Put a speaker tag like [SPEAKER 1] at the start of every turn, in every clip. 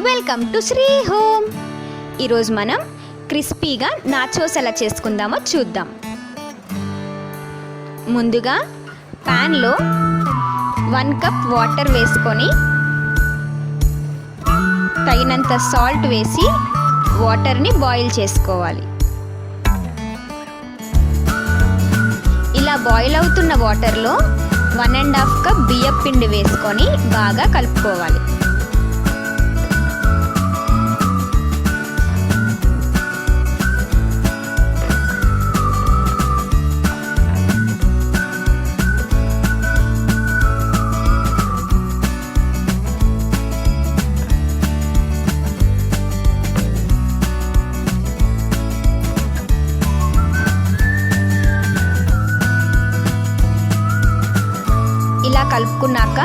[SPEAKER 1] Welcome to Shri home. ఈరోజు మనం క్రిస్పీగా నాచోస్ ఎలా చేసుకుందామో చూద్దాం. ముందుగా ప్యాన్లో 1 కప్ వాటర్ వేసుకొని తగినంత సాల్ట్ వేసి వాటర్ని బాయిల్ చేసుకోవాలి. ఇలా బాయిల్ అవుతున్న వాటర్లో 1.5 కప్ బియ్యం పిండి వేసుకొని బాగా కలుపుకోవాలి. ఇలా కలుపుకున్నాక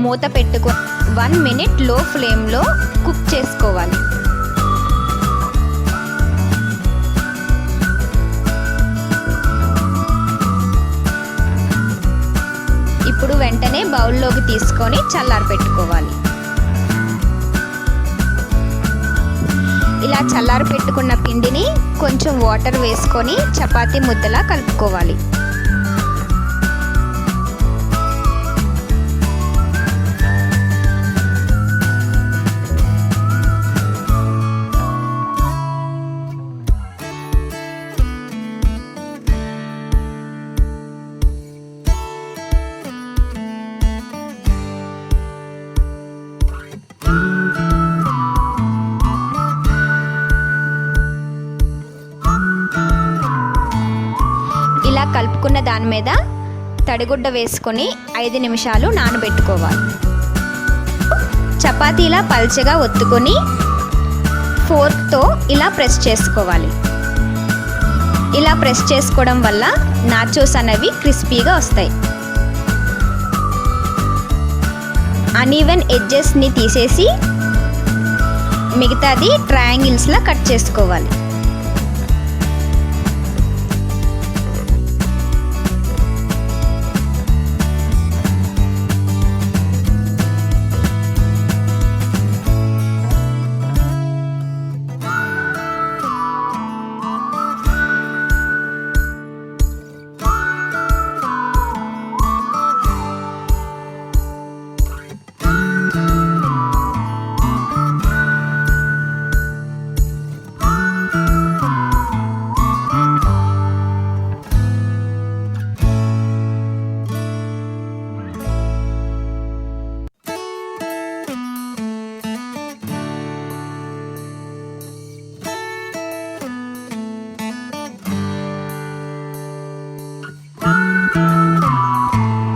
[SPEAKER 1] మూత పెట్టుకొని 1 మినిట్ లో ఫ్లేమ్లో కుక్ చేసుకోవాలి. ఇప్పుడు వెంటనే బౌల్లోకి తీసుకొని చల్లారపెట్టుకోవాలి. ఇలా చల్లారపెట్టుకున్న పిండిని కొంచెం వాటర్ వేసుకొని చపాతీ ముద్దలా కలుపుకోవాలి. ఇలా కలుపుకున్న దాని మీద తడిగుడ్డ వేసుకొని 5 నిమిషాలు నానబెట్టుకోవాలి. చపాతీలా పల్చగా ఒత్తుకొని ఫోర్క్తో ఇలా ప్రెస్ చేసుకోవాలి. ఇలా ప్రెస్ చేసుకోవడం వల్ల నాచోస్ అనేవి క్రిస్పీగా వస్తాయి. అన్ఈవెన్ ఎడ్జెస్ని తీసేసి మిగతాది ట్రయాంగిల్స్లా కట్ చేసుకోవాలి.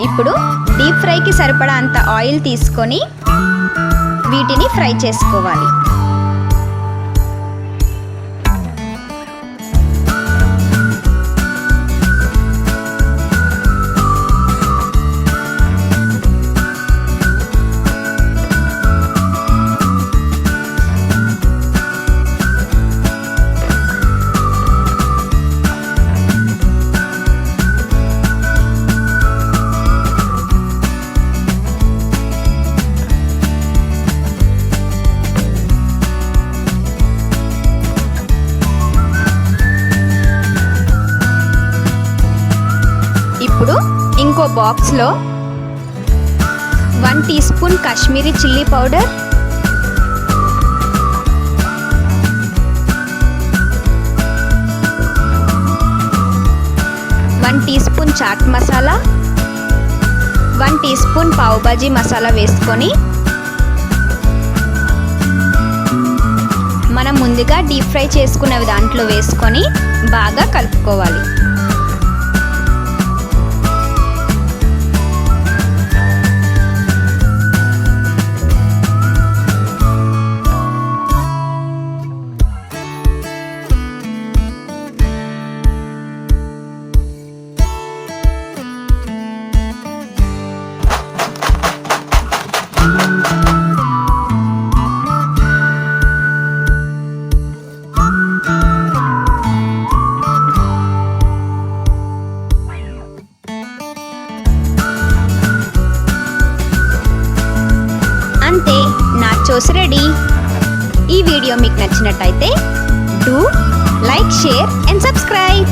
[SPEAKER 1] ఇప్పుడు డీప్ ఫ్రైకి సరిపడా అంత ఆయిల్ తీసుకొని వీటిని ఫ్రై చేసుకోవాలి. ఇప్పుడు ఇంకో బాక్స్లో 1 teaspoon Kashmiri chilli powder, 1 teaspoon chaat masala, 1 teaspoon pav bhaji masala వేసుకొని మనం ముందుగా డీప్ ఫ్రై చేసుకునే దాంట్లో వేసుకొని బాగా కలుపుకోవాలి. అంతే, నాచోస్ రెడీ. ఈ వీడియో మీకు నచ్చినట్టయితే do like, share and subscribe.